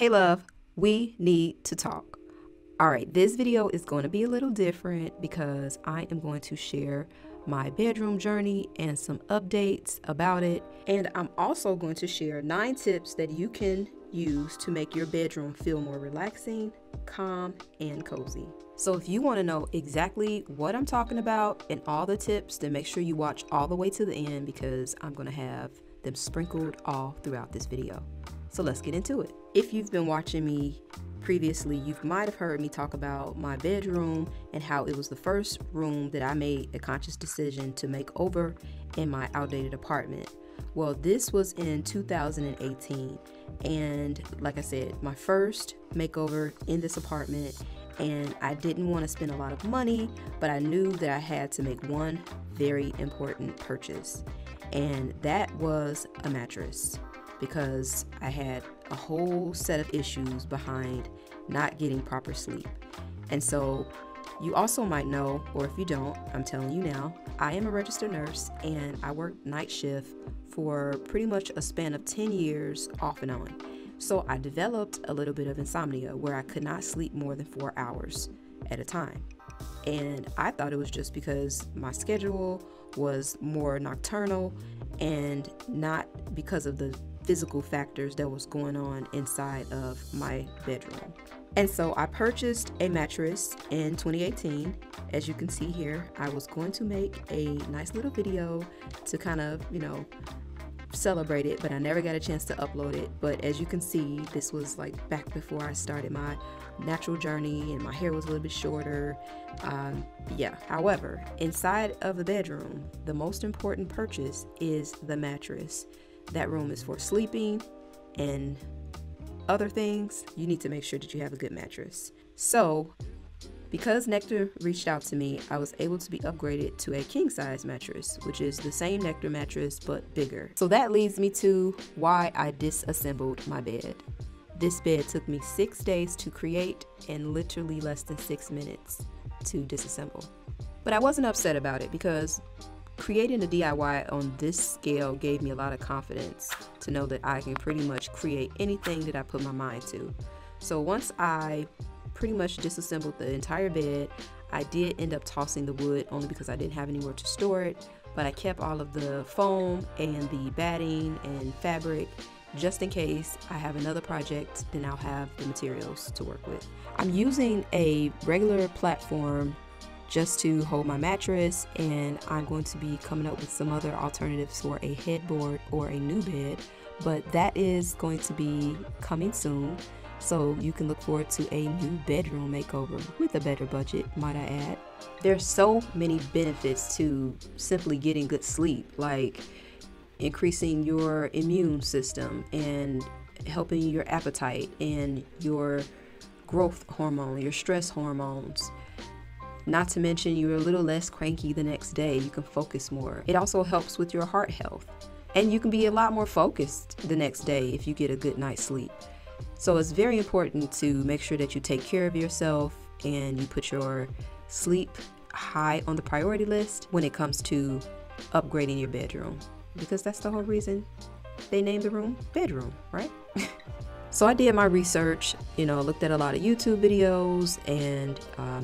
Hey love, we need to talk. All right, this video is going to be a little different because I am going to share my bedroom journey and some updates about it. And I'm also going to share 9 tips that you can use to make your bedroom feel more relaxing, calm, and cozy. So if you want to know exactly what I'm talking about and all the tips, then make sure you watch all the way to the end because I'm going to have them sprinkled all throughout this video. So let's get into it. If you've been watching me previously, you might have heard me talk about my bedroom and how it was the first room that I made a conscious decision to make over in my outdated apartment. Well, this was in 2018, and like I said, my first makeover in this apartment, and I didn't want to spend a lot of money, but I knew that I had to make one very important purchase, and that was a mattress, because I had a whole set of issues behind not getting proper sleep. And so you also might know, or if you don't, I'm telling you now, I am a registered nurse and I worked night shift for pretty much a span of 10 years off and on. So I developed a little bit of insomnia where I could not sleep more than 4 hours at a time. And I thought it was just because my schedule was more nocturnal and not because of the physical factors that was going on inside of my bedroom. And so I purchased a mattress in 2018. As you can see here, I was going to make a nice little video to kind of, celebrate it, but I never got a chance to upload it. But as you can see, this was like back before I started my natural journey and my hair was a little bit shorter. However, inside of the bedroom, the most important purchase is the mattress. That room is for sleeping and other things. You need to make sure that you have a good mattress. So because Nectar reached out to me, I was able to be upgraded to a king size mattress, which is the same Nectar mattress but bigger. So that leads me to why I disassembled my bed. This bed took me 6 days to create and literally less than 6 minutes to disassemble. But I wasn't upset about it because creating a DIY on this scale gave me a lot of confidence to know that I can pretty much create anything that I put my mind to. So once I pretty much disassembled the entire bed, I did end up tossing the wood only because I didn't have anywhere to store it, but I kept all of the foam and the batting and fabric just in case I have another project, then I'll have the materials to work with. I'm using a regular platform just to hold my mattress, and I'm going to be coming up with some other alternatives for a headboard or a new bed, but that is going to be coming soon. So you can look forward to a new bedroom makeover with a better budget, might I add. There's so many benefits to simply getting good sleep, like increasing your immune system and helping your appetite and your growth hormone, your stress hormones. Not to mention you're a little less cranky the next day. You can focus more. It also helps with your heart health. And you can be a lot more focused the next day if you get a good night's sleep. So it's very important to make sure that you take care of yourself and you put your sleep high on the priority list when it comes to upgrading your bedroom. Because that's the whole reason they named the room bedroom, right? So I did my research, looked at a lot of YouTube videos and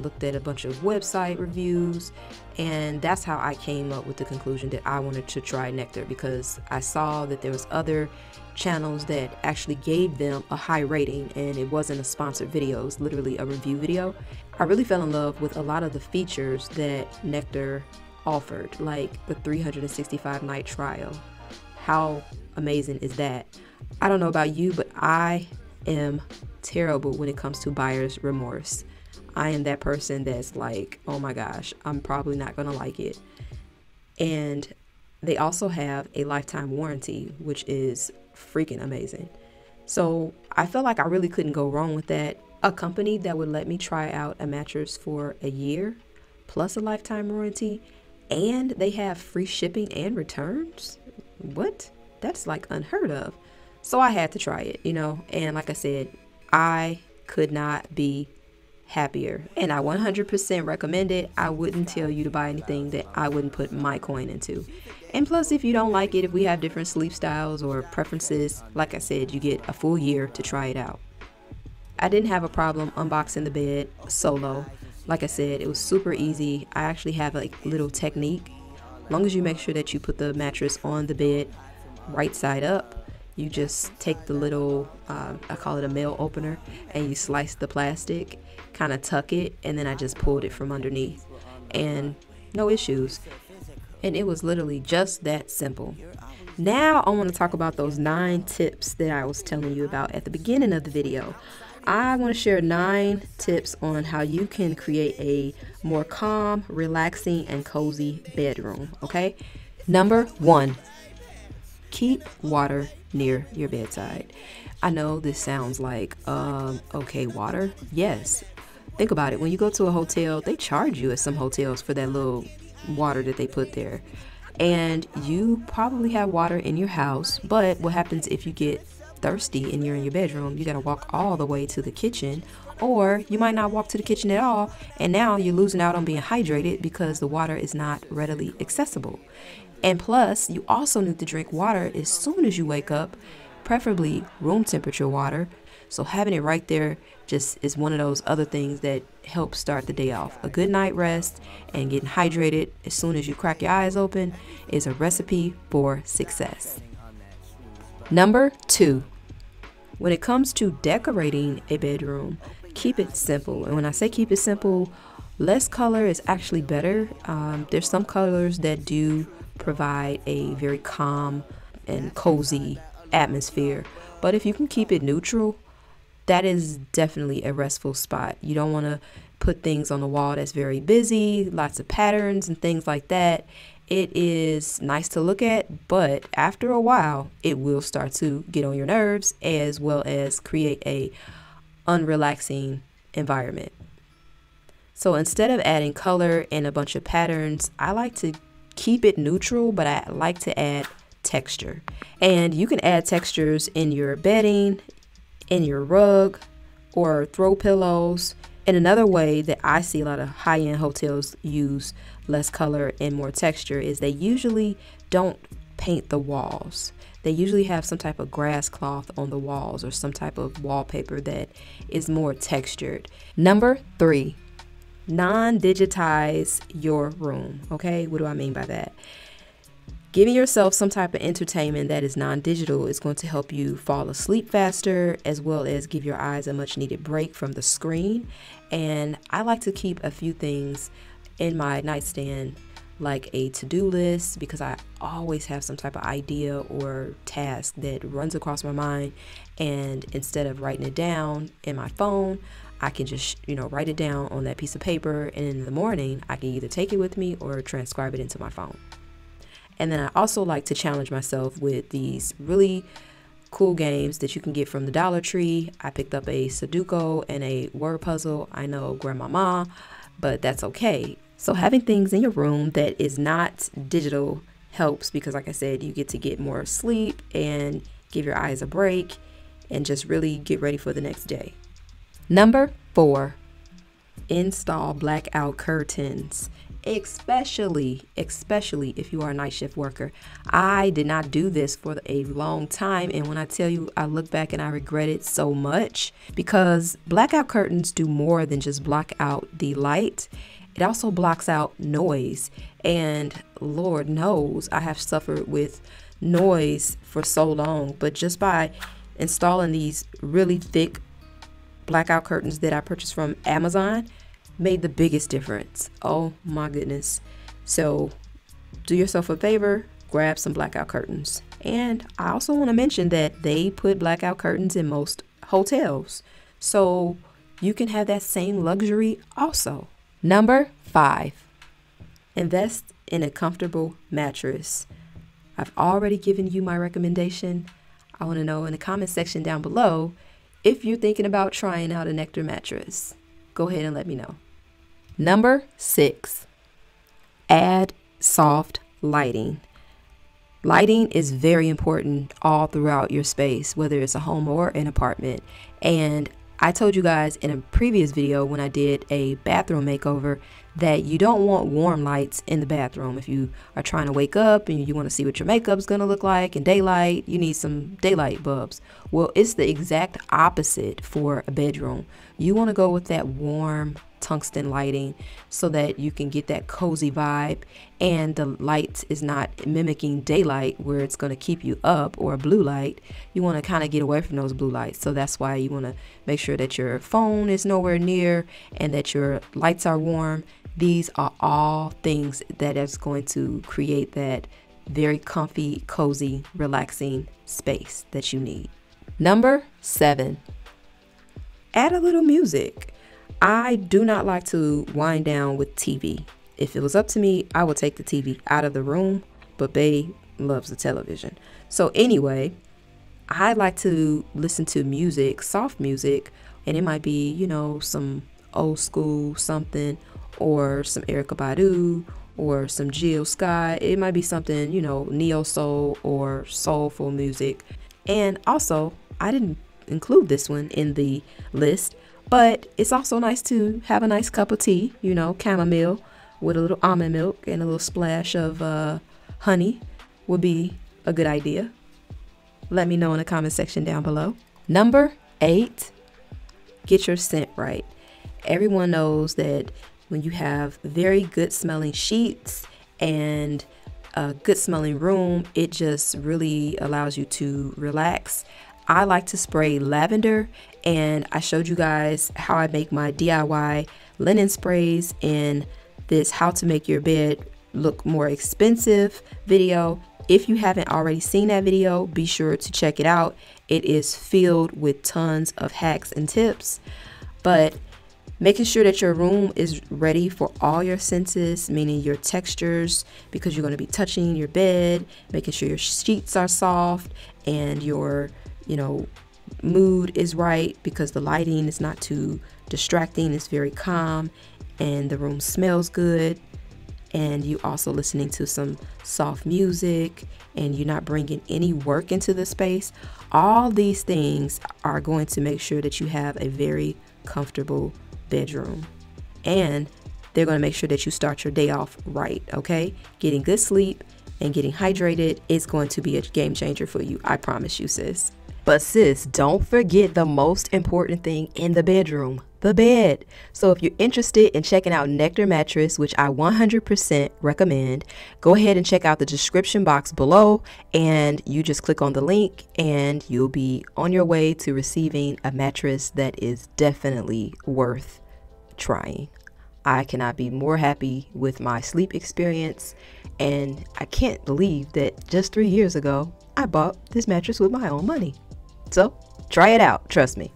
looked at a bunch of website reviews, and that's how I came up with the conclusion that I wanted to try Nectar, because I saw that there was other channels that actually gave them a high rating, and it wasn't a sponsored video, it was literally a review video. I really fell in love with a lot of the features that Nectar offered, like the 365 night trial. How amazing is that? I don't know about you, but I am terrible when it comes to buyer's remorse. I am that person that's like, oh my gosh, I'm probably not gonna like it. And they also have a lifetime warranty, which is freaking amazing. So I felt like I really couldn't go wrong with that. A company that would let me try out a mattress for a year plus a lifetime warranty, and they have free shipping and returns. What? That's like unheard of. So I had to try it, and like I said, I could not be happier, and I 100% recommend it. I wouldn't tell you to buy anything that I wouldn't put my coin into. And plus, if you don't like it, if we have different sleep styles or preferences, like I said, you get a full year to try it out. I didn't have a problem unboxing the bed solo. Like I said, it was super easy. I actually have a little technique. As long as you make sure that you put the mattress on the bed right side up, you just take the little, I call it a mail opener, and you slice the plastic, kind of tuck it, and then I just pulled it from underneath. And no issues. And it was literally just that simple. Now I want to talk about those 9 tips that I was telling you about at the beginning of the video. I want to share 9 tips on how you can create a more calm, relaxing, and cozy bedroom, okay? Number 1, keep water near your bedside. I know this sounds like, okay, water? Yes. Think about it. When you go to a hotel, they charge you at some hotels for that little water that they put there. And you probably have water in your house, but what happens if you get thirsty and you're in your bedroom? You got to walk all the way to the kitchen, or you might not walk to the kitchen at all, and now you're losing out on being hydrated because the water is not readily accessible. And plus, you also need to drink water as soon as you wake up, preferably room temperature water. So having it right there just is one of those other things that helps start the day off. A good night rest and getting hydrated as soon as you crack your eyes open is a recipe for success. Number 2, when it comes to decorating a bedroom, keep it simple. And when I say keep it simple, less color is actually better. There's some colors that do provide a very calm and cozy atmosphere, but if you can keep it neutral, that is definitely a restful spot. You don't want to put things on the wall that's very busy, lots of patterns and things like that. It is nice to look at, but after a while, it will start to get on your nerves, as well as create a unrelaxing environment. So instead of adding color and a bunch of patterns, I like to keep it neutral, but I like to add texture. And you can add textures in your bedding, in your rug, or throw pillows. And another way that I see a lot of high-end hotels use less color and more texture is they usually don't paint the walls. They usually have some type of grass cloth on the walls or some type of wallpaper that is more textured. Number 3, non-digitize your room. Okay, what do I mean by that? Giving yourself some type of entertainment that is non-digital is going to help you fall asleep faster, as well as give your eyes a much needed break from the screen. And I like to keep a few things in my nightstand, like a to-do list, because I always have some type of idea or task that runs across my mind. And instead of writing it down in my phone, I can just, write it down on that piece of paper. And in the morning, I can either take it with me or transcribe it into my phone. And then I also like to challenge myself with these really cool games that you can get from the Dollar Tree. I picked up a Sudoku and a word puzzle. I know grandmama, but that's okay. So having things in your room that is not digital helps, because like I said, you get more sleep and give your eyes a break and just really get ready for the next day. Number 4, install blackout curtains. Especially if you are a night shift worker. I did not do this for a long time, and when I tell you, I look back and I regret it so much, because blackout curtains do more than just block out the light. It also blocks out noise, and Lord knows I have suffered with noise for so long, but just by installing these really thick blackout curtains that I purchased from Amazon made the biggest difference. Oh my goodness. So do yourself a favor, grab some blackout curtains. And I also want to mention that they put blackout curtains in most hotels, so you can have that same luxury also. Number 5, invest in a comfortable mattress. I've already given you my recommendation. I want to know in the comment section down below if you're thinking about trying out a Nectar mattress. Go ahead and let me know. Number 6, add soft lighting. Lighting is very important all throughout your space, whether it's a home or an apartment. And I told you guys in a previous video when I did a bathroom makeover that you don't want warm lights in the bathroom. If you are trying to wake up and you want to see what your makeup's going to look like in daylight, you need some daylight bulbs. Well, it's the exact opposite for a bedroom. You want to go with that warm tungsten lighting so that you can get that cozy vibe, and the light is not mimicking daylight where it's going to keep you up, or a blue light. You want to kind of get away from those blue lights. So that's why you want to make sure that your phone is nowhere near and that your lights are warm. These are all things that is going to create that very comfy, cozy, relaxing space that you need. Number 7, add a little music. I do not like to wind down with TV. If it was up to me, I would take the TV out of the room, but Bae loves the television. So anyway, I like to listen to music, soft music, and it might be, you know, some old school something, or some Erykah Badu, or some 𝐥𝐢𝐤𝐞. It might be something, you know, neo soul or soulful music. And also, I didn't include this one in the list, but it's also nice to have a nice cup of tea, you know, chamomile with a little almond milk and a little splash of honey would be a good idea. Let me know in the comment section down below. Number 8, get your scent right. Everyone knows that when you have very good smelling sheets and a good smelling room, it just really allows you to relax. I like to spray lavender, and I showed you guys how I make my DIY linen sprays in this how to make your bed look more expensive video. If you haven't already seen that video, be sure to check it out. It is filled with tons of hacks and tips. But making sure that your room is ready for all your senses, meaning your textures, because you're going to be touching your bed, making sure your sheets are soft and your, you know, mood is right, because the lighting is not too distracting. It's very calm and the room smells good, and you also listening to some soft music, and you're not bringing any work into the space. All these things are going to make sure that you have a very comfortable bedroom, and they're going to make sure that you start your day off right. Okay, getting good sleep and getting hydrated is going to be a game changer for you. I promise you, sis. But sis, don't forget the most important thing in the bedroom, the bed. So if you're interested in checking out Nectar mattress, which I 100% recommend, go ahead and check out the description box below, and you just click on the link and you'll be on your way to receiving a mattress that is definitely worth trying. I cannot be more happy with my sleep experience, and I can't believe that just 3 years ago I bought this mattress with my own money. So try it out, trust me.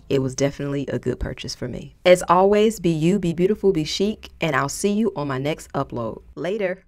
It was definitely a good purchase for me. As always, be you, be beautiful, be chic, and I'll see you on my next upload. Later.